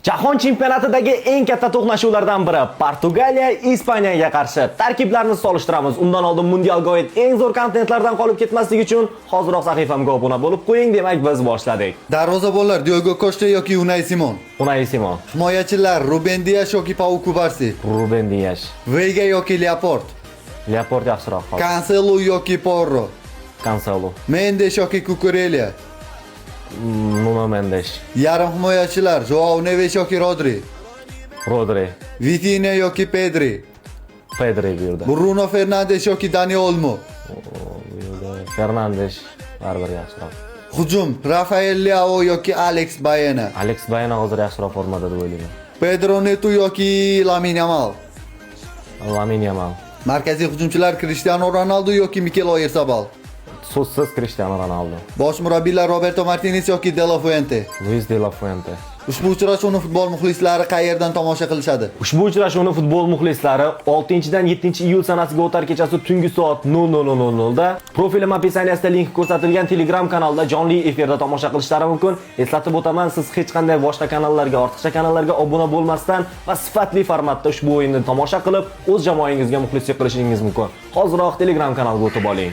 Jahon chempionatidagi eng katta to'qnashuvlardan biri Portugaliya Ispaniyaga qarshi. Tarkiblarni solishtiramiz. Undan oldin mundialga oid eng zo'r kontentlardan qolib ketmaslik uchun hozirroq sahifamga obuna bo'lib qo'ying, demak biz boshladik. Darvozabonlar Diogo Costa yoki Unai Simon. Unai Simon, Himoyachilar Ruben Dias yoki Pau Cubarsí. Ruben Dias, Veiga yoki Laporte. Laporte yaxshiroq qoldi. Cancelo yoki Porro. Cancelo, Mendes yoki Cucurella. Nuno Mendes, Yarim himoyachilar Joao Neves yoki Rodri. Rodri, Vitinha yoki Pedri. Pedri bu yerda. Bruno Fernandes yoki Dani Olmo. Bu yerda Fernandes baribir yaxshiroq. Hujum Rafael Leao yoki Alex Baena. Alex Baena hozir yaxshiroq formada deb o'ylayman. Pedro Neto yoki Lamine Yamal. Lamine Yamal, Markaziy hujumchilar Cristiano Ronaldo yoki Mikel Oyarzabal. so'zsiz Cristiano Ronaldo, Bosh murabbiylar Roberto Martinez yoki De La Fuente. Luis de la Fuente. Ushbu uchrashuvni futbol muxlislari qayerdan tomosha qilishadi? Ushbu uchrashuvni futbol muxlislari 6-dan 7-iyul sanasiga o'tar kechasi tungi soat 00:00 da profilim opisaniyasida link ko'rsatilgan Telegram kanalida jonli efirda tomosha qilishlari mumkin. Eslatib o'taman, siz hech qanday boshqa kanallarga, ortiqcha kanallarga obuna bo'lmasdan va sifatli formatda ushbu o'yinni tomosha qilib, o'z jamoangizga muxlislik qilishingiz mumkin. Hoziroq Telegram kanaliga o'tib oling.